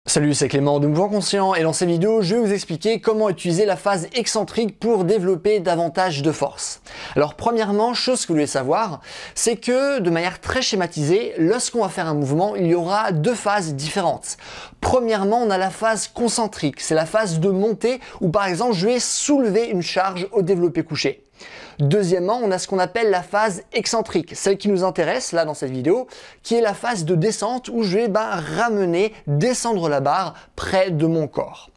Salut, c'est Clément de Mouvement Conscient et dans cette vidéo, je vais vous expliquer comment utiliser la phase excentrique pour développer davantage de force. Alors premièrement, chose que vous devez savoir, c'est que de manière très schématisée, lorsqu'on va faire un mouvement, il y aura deux phases différentes. Premièrement, on a la phase concentrique, c'est la phase de montée où par exemple je vais soulever une charge au développé couché. Deuxièmement, on a ce qu'on appelle la phase excentrique, celle qui nous intéresse là dans cette vidéo, qui est la phase de descente où je vais ramener, descendre la barre près de mon corps.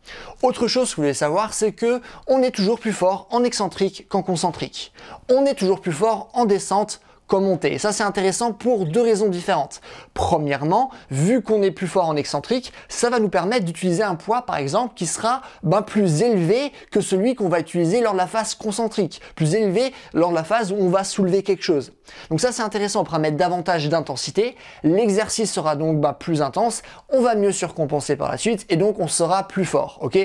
Autre chose que vous devez savoir, c'est que on est toujours plus fort en excentrique qu'en concentrique. On est toujours plus fort en descente qu'en montée. Et ça, c'est intéressant pour deux raisons différentes. Premièrement, vu qu'on est plus fort en excentrique, ça va nous permettre d'utiliser un poids, par exemple, qui sera plus élevé que celui qu'on va utiliser lors de la phase concentrique, plus élevé lors de la phase où on va soulever quelque chose. Donc ça, c'est intéressant, on pourra mettre davantage d'intensité, l'exercice sera donc plus intense, on va mieux surcompenser par la suite, et donc on sera plus fort, ok?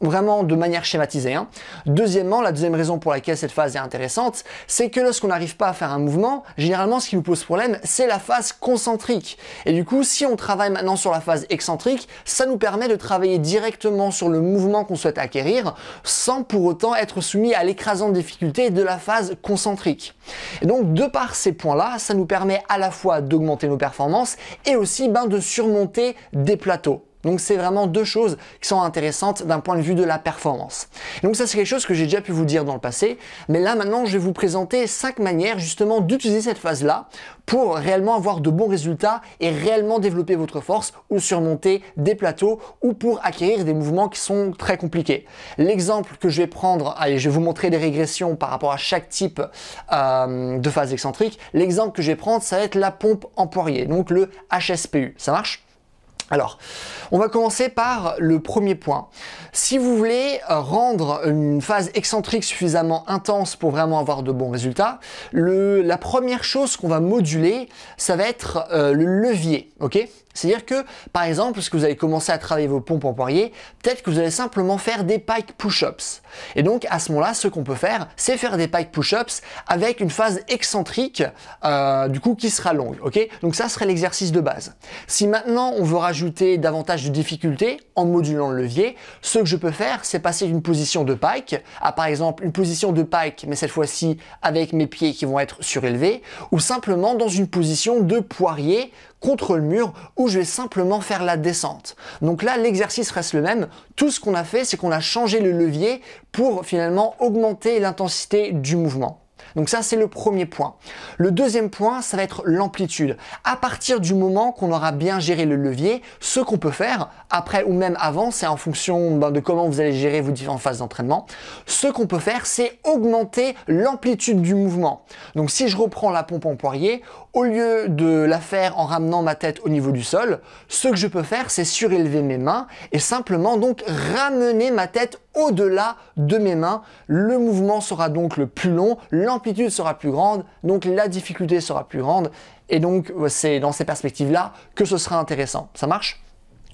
Vraiment de manière schématisée. Deuxièmement, la deuxième raison pour laquelle cette phase est intéressante, c'est que lorsqu'on n'arrive pas à faire un mouvement, généralement, ce qui nous pose problème, c'est la phase concentrique. Et du coup, si on travaille maintenant sur la phase excentrique, ça nous permet de travailler directement sur le mouvement qu'on souhaite acquérir, sans pour autant être soumis à l'écrasante difficulté de la phase concentrique. Et donc, de par ces points-là, ça nous permet à la fois d'augmenter nos performances et aussi de surmonter des plateaux. Donc c'est vraiment deux choses qui sont intéressantes d'un point de vue de la performance. Et donc ça c'est quelque chose que j'ai déjà pu vous dire dans le passé, mais là maintenant je vais vous présenter 5 manières justement d'utiliser cette phase-là pour réellement avoir de bons résultats et réellement développer votre force ou surmonter des plateaux ou pour acquérir des mouvements qui sont très compliqués. L'exemple que je vais prendre, allez je vais vous montrer des régressions par rapport à chaque type de phase excentrique. L'exemple que je vais prendre ça va être la pompe en poirier, donc le HSPU, ça marche ? Alors, on va commencer par le premier point. Si vous voulez rendre une phase excentrique suffisamment intense pour vraiment avoir de bons résultats, la première chose qu'on va moduler, ça va être le levier, ok ? C'est-à-dire que, par exemple, lorsque vous allez commencer à travailler vos pompes en poirier, peut-être que vous allez simplement faire des pike push-ups. Et donc, à ce moment-là, ce qu'on peut faire, c'est faire des pike push-ups avec une phase excentrique, du coup, qui sera longue, ok ? Donc ça serait l'exercice de base. Si maintenant, on veut rajouter davantage de difficulté en modulant le levier, ce que je peux faire, c'est passer d'une position de pike à, par exemple, une position de pike, mais cette fois-ci avec mes pieds qui vont être surélevés, ou simplement dans une position de poirier contre le mur où je vais simplement faire la descente. Donc là, l'exercice reste le même. Tout ce qu'on a fait, c'est qu'on a changé le levier pour finalement augmenter l'intensité du mouvement. Donc ça, c'est le premier point. Le deuxième point, ça va être l'amplitude. À partir du moment qu'on aura bien géré le levier, ce qu'on peut faire, après ou même avant, c'est en fonction de comment vous allez gérer vos différentes phases d'entraînement, ce qu'on peut faire, c'est augmenter l'amplitude du mouvement. Donc si je reprends la pompe en poirier, au lieu de la faire en ramenant ma tête au niveau du sol, ce que je peux faire, c'est surélever mes mains et simplement donc ramener ma tête au-delà de mes mains. Le mouvement sera donc le plus long, l'amplitude sera plus grande, donc la difficulté sera plus grande. Et donc, c'est dans ces perspectives-là que ce sera intéressant. Ça marche ?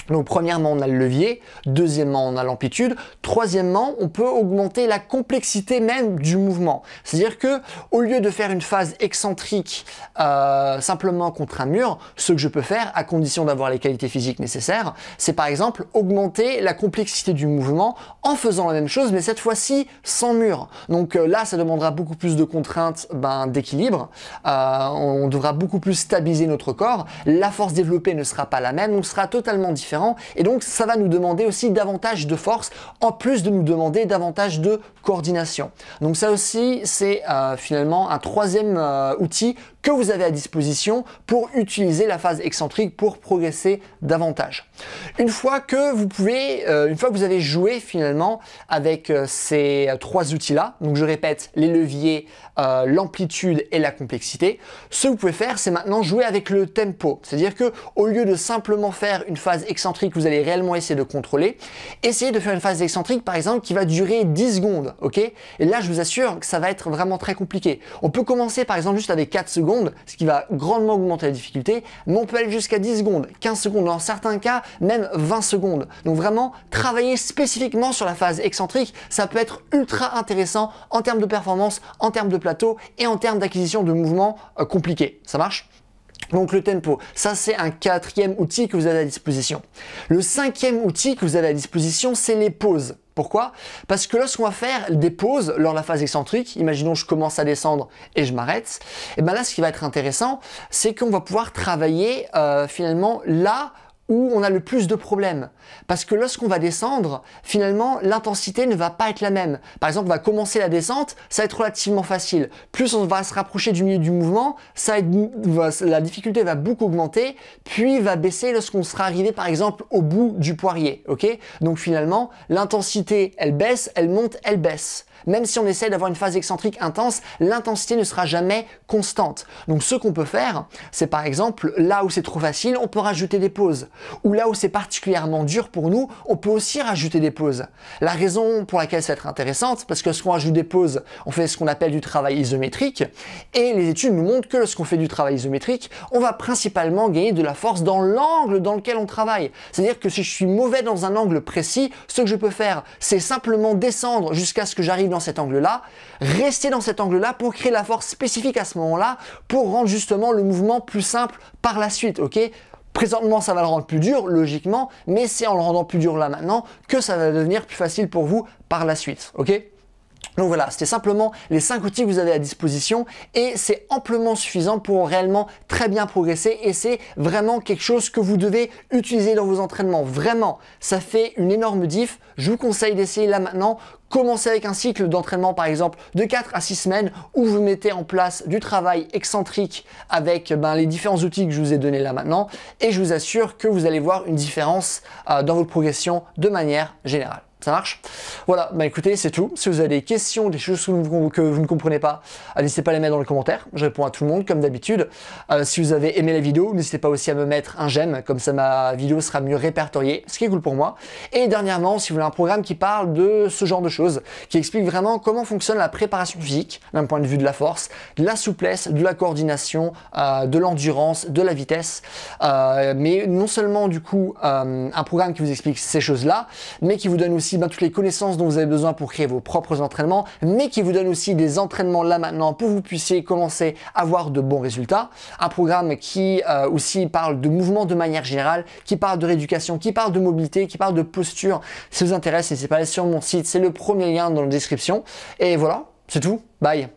Donc premièrement, on a le levier, deuxièmement, on a l'amplitude, troisièmement, on peut augmenter la complexité même du mouvement. C'est-à-dire que au lieu de faire une phase excentrique simplement contre un mur, ce que je peux faire, à condition d'avoir les qualités physiques nécessaires, c'est par exemple augmenter la complexité du mouvement en faisant la même chose, mais cette fois-ci sans mur. Donc là, ça demandera beaucoup plus de contraintes d'équilibre, on devra beaucoup plus stabiliser notre corps, la force développée ne sera pas la même, donc sera totalement différente. Et donc ça va nous demander aussi davantage de force en plus de nous demander davantage de coordination. Donc ça aussi c'est finalement un troisième outil que vous avez à disposition pour utiliser la phase excentrique pour progresser davantage. Une fois que vous avez joué finalement avec ces trois outils-là, donc je répète les leviers, l'amplitude et la complexité, ce que vous pouvez faire c'est maintenant jouer avec le tempo. C'est-à-dire que au lieu de simplement faire une phase excentrique que vous allez réellement essayer de contrôler, essayez de faire une phase excentrique par exemple qui va durer 10 secondes, ok? Et là je vous assure que ça va être vraiment très compliqué. On peut commencer par exemple juste avec 4 secondes, ce qui va grandement augmenter la difficulté, mais on peut aller jusqu'à 10 secondes, 15 secondes, dans certains cas même 20 secondes. Donc vraiment travailler spécifiquement sur la phase excentrique, ça peut être ultra intéressant en termes de performance, en termes de plateau et en termes d'acquisition de mouvements compliqués. Ça marche ? Donc le tempo, ça c'est un quatrième outil que vous avez à disposition. Le cinquième outil que vous avez à disposition, c'est les pauses. Pourquoi? Parce que lorsqu'on va faire des pauses lors de la phase excentrique, imaginons je commence à descendre et je m'arrête, et bien là ce qui va être intéressant, c'est qu'on va pouvoir travailler finalement là où on a le plus de problèmes. Parce que lorsqu'on va descendre, finalement, l'intensité ne va pas être la même. Par exemple, on va commencer la descente, ça va être relativement facile. Plus on va se rapprocher du milieu du mouvement, la difficulté va beaucoup augmenter, puis va baisser lorsqu'on sera arrivé, par exemple, au bout du poirier. Okay? Donc finalement, l'intensité, elle baisse, elle monte, elle baisse. Même si on essaie d'avoir une phase excentrique intense, l'intensité ne sera jamais constante. Donc ce qu'on peut faire, c'est par exemple, là où c'est trop facile, on peut rajouter des pauses. Ou là où c'est particulièrement dur pour nous, on peut aussi rajouter des pauses. La raison pour laquelle ça va être intéressante, parce que lorsqu'on rajoute des pauses, on fait ce qu'on appelle du travail isométrique, et les études nous montrent que lorsqu'on fait du travail isométrique, on va principalement gagner de la force dans l'angle dans lequel on travaille. C'est-à-dire que si je suis mauvais dans un angle précis, ce que je peux faire, c'est simplement descendre jusqu'à ce que j'arrive dans cet angle-là, rester dans cet angle-là pour créer la force spécifique à ce moment-là, pour rendre justement le mouvement plus simple par la suite, ok? Présentement, ça va le rendre plus dur, logiquement, mais c'est en le rendant plus dur là maintenant que ça va devenir plus facile pour vous par la suite, ok? Donc voilà, c'était simplement les 5 outils que vous avez à disposition et c'est amplement suffisant pour réellement très bien progresser et c'est vraiment quelque chose que vous devez utiliser dans vos entraînements. Vraiment, ça fait une énorme diff. Je vous conseille d'essayer là maintenant. Commencez avec un cycle d'entraînement par exemple de 4 à 6 semaines où vous mettez en place du travail excentrique avec les différents outils que je vous ai donnés là maintenant et je vous assure que vous allez voir une différence dans votre progression de manière générale. Ça marche? Voilà, écoutez, c'est tout. Si vous avez des questions, des choses que vous ne comprenez pas, n'hésitez pas à les mettre dans les commentaires. Je réponds à tout le monde comme d'habitude. Si vous avez aimé la vidéo, n'hésitez pas aussi à me mettre un j'aime, comme ça ma vidéo sera mieux répertoriée, ce qui est cool pour moi. Et dernièrement, si vous voulez un programme qui parle de ce genre de choses, qui explique vraiment comment fonctionne la préparation physique, d'un point de vue de la force, de la souplesse, de la coordination, de l'endurance, de la vitesse, mais non seulement du coup un programme qui vous explique ces choses-là, mais qui vous donne aussi toutes les connaissances dont vous avez besoin pour créer vos propres entraînements, mais qui vous donne aussi des entraînements là maintenant pour que vous puissiez commencer à avoir de bons résultats. Un programme qui aussi parle de mouvement de manière générale, qui parle de rééducation, qui parle de mobilité, qui parle de posture. Si ça vous intéresse, n'hésitez pas à aller sur mon site, c'est le premier lien dans la description. Et voilà, c'est tout. Bye!